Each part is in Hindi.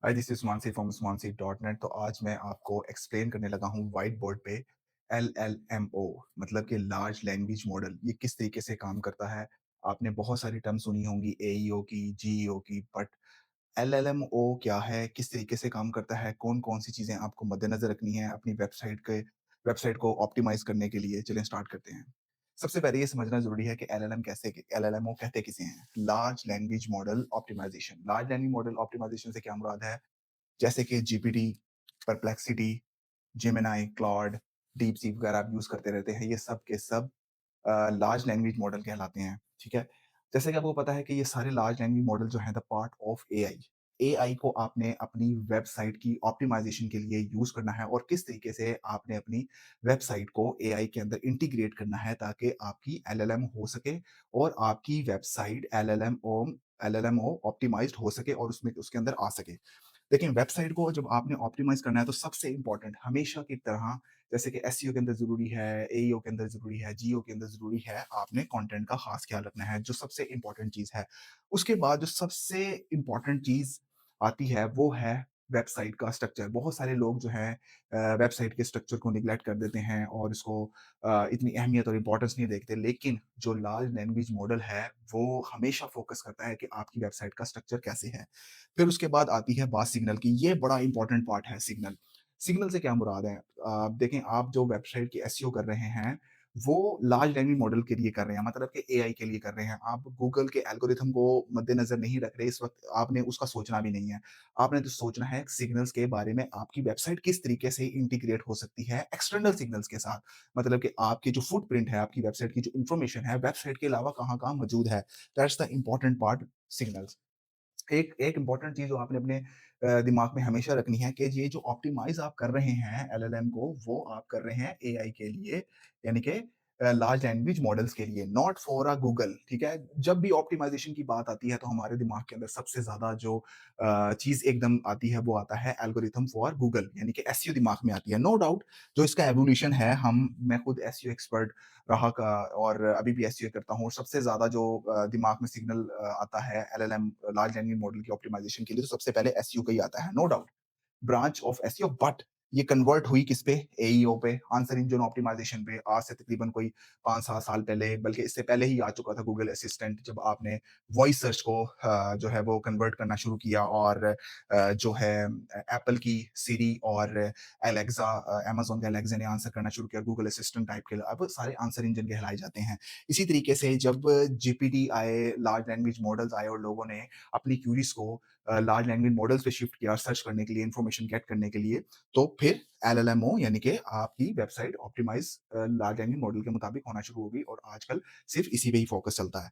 Hi, this is Mansi from swansea.net। तो आज मैं आपको एक्सप्लेन करने लगा हूँ व्हाइट बोर्ड पे एलएलएमओ मतलब कि लार्ज लैंग्वेज मॉडल ये किस तरीके से काम करता है। आपने बहुत सारी टर्म सुनी होंगी एईओ की, जीईओ की, बट एलएलएमओ क्या है, किस तरीके से काम करता है, कौन-कौन सी चीज़ें आपको मद्देनज़र रखनी है अपनी वेबसाइट को ऑप्टिमाइज़ करने के लिए। चलिए स्टार्ट करते हैं। सबसे पहले ये समझना ज़रूरी है कि एलएलएमओ कहते किसे हैं? Large language model optimization. Large language model optimization से क्या मुराद है? जैसे कि GPT, Perplexity, Gemini, Claude, DeepSeek वगैरह आप यूज़ करते रहते हैं, ये सब के सब लार्ज लैंग्वेज मॉडल कहलाते हैं, ठीक है? जैसे कि आपको पता है कि ये सारे लार्ज लैंग्वेज मॉडल जो हैं the part of AI. AI को आपने अपनी वेबसाइट की ऑप्टिमाइज़ेशन के लिए यूज़ करना है और किस तरीके से आपने अपनी वेबसाइट को एआई के अंदर इंटीग्रेट करना है ताकि आपकी एलएलएम हो सके और आपकी वेबसाइट एलएलएमओ ऑप्टिमाइज़्ड हो सके और उसमें उसके अंदर आ सके। देखिए, वेबसाइट को जब आपने ऑप्टिमाइज़ करना है तो सबसे इम्पोर्टेंट हमेशा की तरह जैसे कि एसईओ के अंदर ज़रूरी है, एईओ के अंदर ज़रूरी है, जीओ के अंदर ज़रूरी है, आपने कंटेंट का ख़ास ख़्याल रखना है, जो सबसे इम्पोर्टेंट चीज़ है। उसके बाद जो सबसे इम्पोर्टेंट चीज़ आती है वो है वेबसाइट का स्ट्रक्चर। बहुत सारे लोग जो हैं वेबसाइट के स्ट्रक्चर को नेग्लेक्ट कर देते हैं और इसको इतनी अहमियत और इम्पोर्टेंस नहीं देखते। लेकिन जो लार्ज लैंग्वेज मॉडल है, वो हमेशा फ़ोकस करता है कि आपकी वेबसाइट का स्ट्रक्चर कैसे है। फिर उसके बाद आती है बात सिग्नल की, ये बड़ा इंपॉर्टेंट पार्ट है सिग्नल। सिग्नल से क्या मुराद है? देखें, आप जो वेबसाइट की एसईओ कर रहे हैं, वो लार्ज लैंग्वेज मॉडल के लिए कर रहे हैं, मतलब कि एआई के लिए कर रहे हैं। आप गूगल के एल्गोरिथम को मद्देनज़र नहीं रख रहे, इस वक़्त आपने उसका सोचना भी नहीं है। आपने तो सोचना है सिग्नल्स के बारे में, आपकी वेबसाइट किस तरीके से इंटीग्रेट हो सकती है एक्सटर्नल सिग्नल्स के साथ। मतलब कि आपकी जो फुटप्रिंट है, आपकी वेबसाइट की जो इन्फॉर्मेशन है, वेबसाइट के अलावा कहाँ-कहाँ मौजूद है। That's the important part, signals. एक एक इम्पोर्टेंट चीज़ जो आपने अपने दिमाग में हमेशा रखनी है कि ये जो ऑप्टिमाइज़ आप कर रहे हैं एलएलएम को, वो आप कर रहे हैं एआई के लिए, यानी कि लार्ज लैंग्वेज मॉडल्स के लिए, नॉट फॉर गूगल, ठीक है? जब भी ऑप्टिमाइज़ेशन की बात आती है, तो हमारे दिमाग के अंदर सबसे ज़्यादा जो चीज़ एकदम आती है, वो आता है एल्गोरिथम फॉर गूगल, यानी कि एसईओ दिमाग में आती है। नो डाउट जो इसका एवोल्यूशन है, मैं खुद एसईओ एक्सपर्ट रहा का और अभी भी एसईओ करता हूँ। सबसे ज़्यादा जो दिमाग में सिग्नल आता है एलएलएम लार्ज लैंग्वेज मॉडल की ऑप्टिमाइज़ेशन के लिए, तो सबसे पहले एसईओ का ही आता है, no doubt. Branch of SEO, but ये कन्वर्ट हुई किस पे? एईओ पे, आंसर इंजन ऑप्टिमाइजेशन पे। आज से तकरीबन कोई 5-7 साल पहले, बल्कि इससे पहले ही आ चुका था गूगल असिस्टेंट, जब आपने वॉइस सर्च को जो है वो कन्वर्ट करना शुरू किया और जो है एप्पल की सिरी और एलेक्सा, अमेज़न के एलेक्सा ने आंसर करना शुरू किया गूगल असिस्टेंट टाइप के, अब सारे आंसर इंजन कहलाए जाते हैं। इसी तरीके से जब जीपीटी आए, लार्ज लैंग्वेज मॉडल्स आए और लोगों ने अपनी क्यूरीज़ को लार्ज लैंग्वेज मॉडल्स पे शिफ्ट किया सर्च करने के लिए, इन्फॉर्मेशन गेट करने के लिए, तो फिर एलएलएमओ यानी कि आपकी website optimise large language model के मुताबिक होना शुरू हो गई और आजकल सिर्फ़ इसी पे ही फ़ोकस चलता है।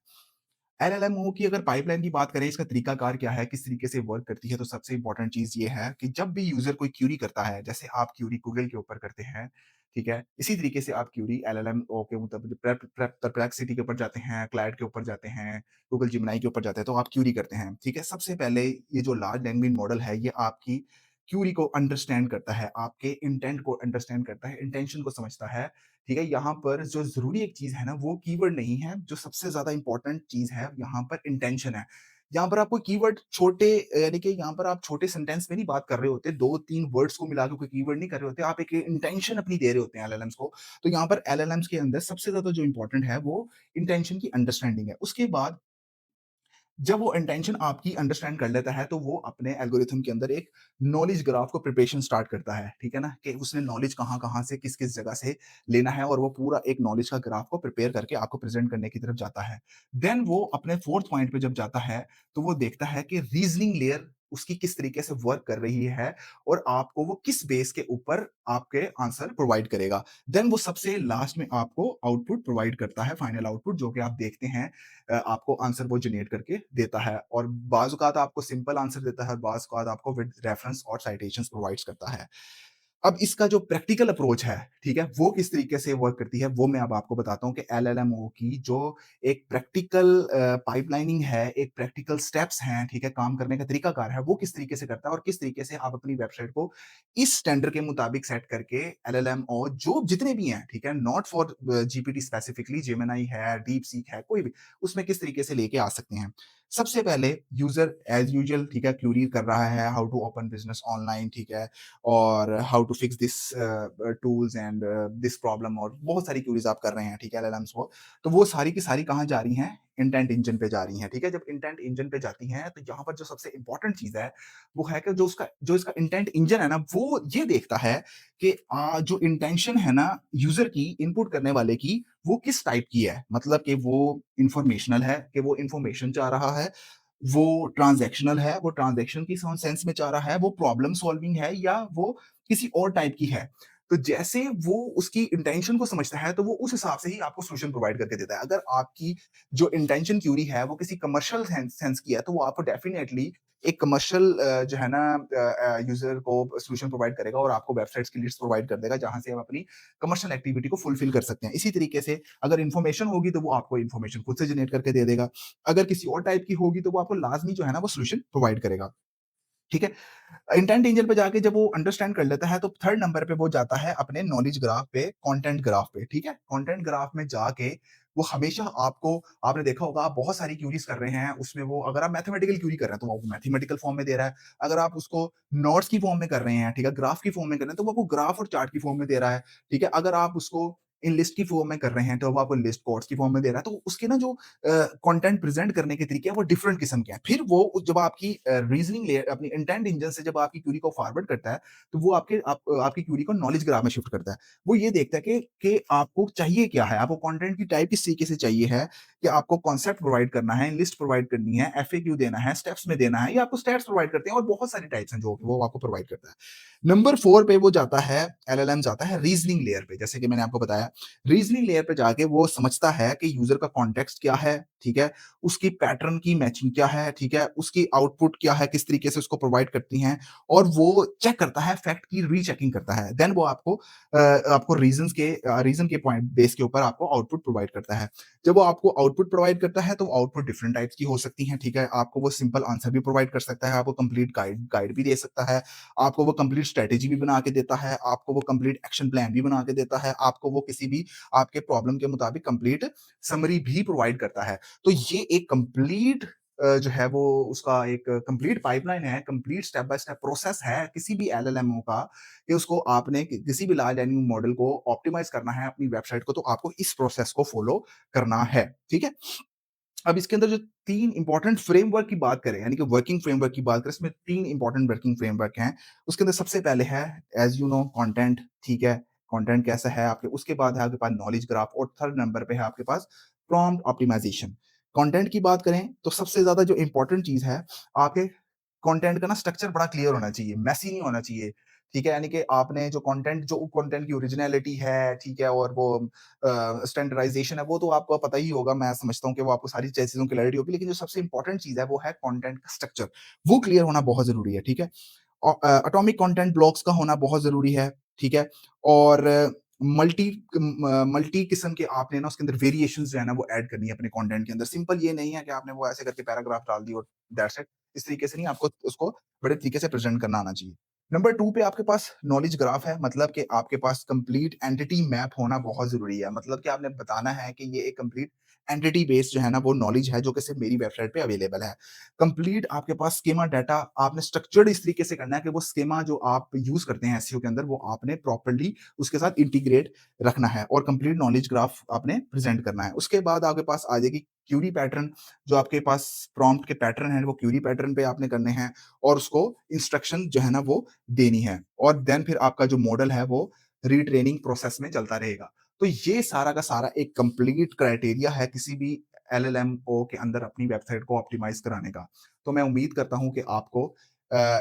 एलएलएमओ की अगर पाइपलाइन की बात करें, इसका तरीकाकार क्या है, किस तरीके से वर्क करती है, तो सबसे इम्पोर्टेंट चीज़ ये है कि जब भी यूज़र कोई क्यूरी करता है, जैसे आप क्यूरी गूगल के ऊपर करते हैं, ठीक है? इसी तरीके से आप क्यूरी एलएलएमओ के मुताबिक परप्लेक्सिटी के ऊपर जाते हैं, क्लाइड के ऊपर जाते हैं, गूगल जेमिनी के ऊपर जाते हैं, तो आप क्यूरी करते हैं, ठीक है? सबसे पहले ये जो लार्ज लैंग्वेज मॉडल है, ये आपकी क्यूरी को अंडरस्टैंड करता है, आपके इंटेंट को अंडरस्टैंड करता है, इंटेंशन को समझता है, ठीक है? यहाँ पर जो ज़रूरी एक चीज़ है ना, वो कीवर्ड नहीं है, जो सबसे ज़्यादा इम्पोर्टेंट चीज़ है, यहाँ पर इंटेंशन है। यहाँ पर आप कोई कीवर्ड छोटे यानी कि यहाँ पर आप छोटे सेंटेंस में नहीं बात कर रहे होते, 2-3 वर्ड्स को मिला के कोई कीवर्ड नहीं कर रहे होते, आप एक इंटेंशन अपनी दे रहे होते हैं एलएलएम्स को। तो यहाँ पर एलएलएम्स के अंदर सबसे ज़्यादा जो इम्पोर्टेंट है, वो इंटेंशन की अंडरस्टैंडिंग है। उसके बाद जब वो इंटेंशन आपकी अंडरस्टैंड कर लेता है, तो वो अपने एल्गोरिथम के अंदर एक नॉलेज ग्राफ को प्रिपरेशन स्टार्ट करता है, ठीक है ना? कि उसने नॉलेज कहाँ-कहाँ से, किस-किस जगह से लेना है और वो पूरा एक नॉलेज का ग्राफ को प्रिपेयर करके आपको प्रेज़ेंट करने की तरफ जाता है। देन वो अपने 4th पॉइंट पे जब जाता है, तो वो देखता है कि रीज़निंग लेयर उसकी किस तरीके से वर्क कर रही है और आपको वो किस बेस के ऊपर आपके आंसर प्रोवाइड करेगा। देन वो सबसे लास्ट में आपको आउटपुट प्रोवाइड करता है, फाइनल आउटपुट, जो कि आप देखते हैं आपको आंसर वो जनरेट करके देता है और बाज़ औक़ात आपको सिंपल आंसर देता है, बाज़ औक़ात आपको विद रेफरेंस और साइटेशंस प्रोवाइड्स करता है। अब इसका जो प्रैक्टिकल अप्रोच है, ठीक है? वो किस तरीके से वर्क करती है, वो मैं अब आपको बताता हूँ कि एलएलएमओ की जो एक प्रैक्टिकल पाइपलाइनिंग है, एक प्रैक्टिकल स्टेप्स हैं, ठीक है? काम करने का तरीकाकार है, वो किस तरीके से करता है और किस तरीके से आप अपनी वेबसाइट को इस स्टैंडर्ड के मुताबिक सेट करके एलएलएमओ जो जितने भी हैं, ठीक है? Not for GPT specifically, Gemini है, डीपसीक है, कोई भी, उसमें किस तरीके से लेके आ सकते हैं। सबसे पहले यूज़र एज़ यूजुअल ठीक है, क्वेरी कर रहा है how to open business online ठीक है, और how to fix this tools and this problem, और बहुत सारी क्वेरीज़ आप कर रहे हैं, ठीक है, एलएलएम्स को। तो वो सारी की सारी कहाँ जा रही हैं? इंटेंट इंजन पे जा रही हैं, ठीक है? जब इंटेंट इंजन पे जाती हैं, तो यहाँ पर जो सबसे इम्पोर्टेंट चीज़ है, वो है कि जो इसका इंटेंट इंजन है ना, वो ये देखता है कि जो इंटेंशन है ना यूज़र की, इनपुट करने वाले की, वो किस टाइप की है। मतलब कि वो इन्फॉर्मेशनल है, कि वो इन्फॉर्मेशन चाह रहा है, वो ट्रांज़ैक्शनल है, वो ट्रांज़ैक्शन की सेंस में चाह रहा है, वो प्रॉब्लम सॉल्विंग है, या वो किसी और टाइप की है। तो जैसे वो उसकी इंटेंशन को समझता है, तो वो उस हिसाब से ही आपको सॉल्यूशन प्रोवाइड करके देता है। अगर आपकी जो इंटेंशन क्यूरी है, वो किसी कमर्शियल सेंस की है, तो वो आपको डेफिनिटली एक कमर्शियल जो है ना यूज़र को सॉल्यूशन प्रोवाइड करेगा, और आपको वेबसाइट्स की लिस्ट प्रोवाइड कर देगा, जहाँ से आप अपनी कमर्शियल एक्टिविटी को फुलफिल कर सकते हैं। इसी तरीके से अगर इन्फॉर्मेशन होगी, तो वो आपको इन्फॉर्मेशन खुद से जनरेट करके दे देगा। अगर किसी और टाइप की होगी, तो वो आपको लाज़मी जो है ना, वो सॉल्यूशन प्रोवाइड करेगा। ठीक है? इंटेंट इंजन पे जाके जब वो अंडरस्टैंड कर लेता है, तो थर्ड नंबर पे वो जाता है अपने नॉलेज ग्राफ पे, कंटेंट ग्राफ पे, ठीक है? कंटेंट ग्राफ में जाके वो हमेशा आपको, आपने देखा होगा, आप बहुत सारी क्वेरीज़ कर रहे हैं, उसमें वो, अगर आप मैथमेटिकल क्वेरी कर रहे हैं, तो वो आपको मैथमेटिकल फॉर्म में दे रहा है। अगर आप उसको नोट्स की फॉर्म में कर रहे हैं, ठीक है? ग्राफ की फॉर्म में कर रहे हैं, तो वो आपको ग्राफ और चार्ट की फॉर्म में दे रहा है, ठीक है? अगर आप उसको इन लिस्ट की फॉर्म में कर रहे हैं, तो वो आपको लिस्ट कोड्स की फॉर्म में दे रहा है। तो उसके ना जो कंटेंट प्रेज़ेंट करने के तरीके हैं, वो डिफरेंट किस्म के हैं। फिर वो जब आपकी रीज़निंग लेयर, अपनी इंटेंट इंजन से जब आपकी क्वेरी को फॉरवर्ड करता है, तो वो आपकी क्वेरी को नॉलेज ग्राफ में शिफ्ट करता है। वो ये देखता है कि आपको चाहिए क्या है? आपको कंटेंट की टाइप किस तरीके से चाहिए है, कि आपको कॉन्सेप्ट प्रोवाइड करना है, लिस्ट प्रोवाइड करनी है, एफएक्यू देना है, स्टेप्स में देना है, या आपको स्टेट्स प्रोवाइड करते हैं, और बहुत सारी टाइप्स हैं जो वो आपको प्रोवाइड करता है। नंबर 4 पे वो जाता है, एलएलएम जाता है रीज़निंग लेयर पे। जैसे कि मैंने आपको बताया, रीज़निंग लेयर पे जाके वो समझता है कि यूज़र का कॉन्टेक्स्ट क्या है, ठीक है? उसकी पैटर्न की मैचिंग क्या है, ठीक है? उसकी आउटपुट क्या है, किस तरीके से उसको प्रोवाइड करती हैं, और वो चेक करता है, फैक्ट की रीचेकिंग करता है। देन वो आपको रीज़न के पॉइंट बेस के ऊपर आपको आउटपुट प्रोवाइड करता है। जब वो आपको आउटपुट प्रोवाइड करता है, तो आउटपुट डिफरेंट टाइप्स की हो सकती हैं, ठीक है? आपको वो सिंपल आंसर भी प्रोवाइड कर सकता है, आपको कंप्लीट गाइड गाइड भी दे सकता है, आपको वो कंप्लीट स्ट्रैटेजी भी बना के देता है, आपको वो कंप्लीट एक्शन प्लान भी बना के देता है, आपको वो किसी भी आपके प्रॉब्लम के मुताबिक कंप्लीट समरी भी प्रोवाइड करता है। तो ये एक कंप्लीट जो है वो उसका एक कंप्लीट पाइपलाइन है, complete step by step process है किसी भी एलएलएमओ का, कि उसको आपने किसी भी लार्ज लैंग्वेज मॉडल को ऑप्टिमाइज़ करना है अपनी वेबसाइट को, तो आपको इस प्रोसेस को फॉलो करना है, ठीक है? अब इसके अंदर जो 3 इंपॉर्टेंट फ्रेमवर्क की बात करें, यानी कि वर्किंग फ्रेमवर्क की बात करें, इसमें 3 इंपॉर्टेंट वर्किंग फ्रेमवर्क हैं। उसके अंदर सबसे पहले है, एज़ यू नो, कंटेंट, ठीक है? कंटेंट कैसा है आपके, उसके बाद है आपके पास नॉलेज ग्राफ, और थर्ड नंबर पे है आपके पास प्रॉम्प्ट ऑप्टिमाइज़ेशन। कंटेंट की बात करें, तो सबसे ज़्यादा जो इंपॉर्टेंट चीज़ है, आपके कंटेंट का ना स्ट्रक्चर बड़ा क्लियर होना चाहिए, मेसी नहीं होना चाहिए, ठीक है? यानी कि आपने जो कंटेंट की ओरिजिनैलिटी है, ठीक है? और वो स्टैंडर्डाइज़ेशन है, वो तो आपको पता ही होगा, मैं समझता हूँ कि वो आपको सारी चीज़ों की क्लैरिटी होगी, लेकिन जो सबसे इम्पोर्टेंट चीज़ है, वो है कंटेंट का स्ट्रक्चर, वो क्लियर होना बहुत ज़रूरी है, ठीक है? एटॉमिक कंटेंट ब्लॉक्स का होना बहुत ज़रूरी है, ठीक है? और मल्टी किस्म के आपने ना उसके अंदर वेरिएशंस जो है ना वो ऐड करनी है अपने कंटेंट के अंदर। सिंपल ये नहीं है कि आपने वो ऐसे करके पैराग्राफ डाल दी और दैट्स इट। इस तरीके से नहीं, आपको उसको बड़े तरीके से प्रेज़ेंट करना आना चाहिए। नंबर 2 पे आपके पास नॉलेज ग्राफ है, मतलब कि आपके पास कंप्लीट एंटिटी मैप होना बहुत ज़रूरी है। मतलब कि आपने बताना है कि ये एक कंप्लीट एंटिटी बेस्ड जो है ना वो नॉलेज है, जो कि सिर्फ़ मेरी वेबसाइट पे अवेलेबल है। कंप्लीट आपके पास स्कीमा डाटा आपने स्ट्रक्चर्ड इस तरीके से करना है कि वो स्कीमा जो आप यूज़ करते हैं एसईओ के अंदर, वो आपने प्रॉपर्ली उसके साथ इंटीग्रेट रखना है, और कंप्लीट नॉलेज ग्राफ आपने प्रेज़ेंट करना है। उसके बाद आपके पास आ जाएगी क्वेरी पैटर्न, जो आपके पास प्रॉम्प्ट के पैटर्न हैं, वो क्वेरी पैटर्न पे आपने करने हैं, और उसको इंस्ट्रक्शन जो है ना वो देनी है, और देन फिर आपका जो मॉडल है वो रिट्रेनिंग प्रोसेस में चलता रहेगा। तो ये सारा का सारा एक कंप्लीट क्राइटेरिया है किसी भी एलएलएमओ के अंदर अपनी वेबसाइट को ऑप्टिमाइज़ कराने का। तो मैं उम्मीद करता हूँ कि आपको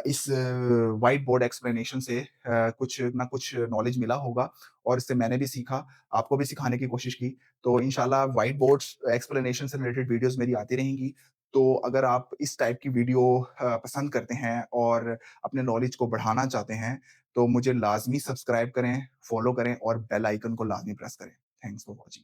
इस व्हाइट बोर्ड एक्सप्लेनेशन से कुछ ना कुछ नॉलेज मिला होगा, और इससे मैंने भी सीखा, आपको भी सिखाने की कोशिश की। तो इंशाल्लाह व्हाइट बोर्ड्स एक्सप्लेनेशन से रिलेटेड वीडियोज़ मेरी आती रहेंगी। तो अगर आप इस टाइप की वीडियो पसंद करते हैं और अपने नॉलेज को बढ़ाना चाहते हैं, तो मुझे लाज़मी सब्सक्राइब करें, फॉलो करें, और बेल आइकन को लाज़मी प्रेस करें। Thanks for watching.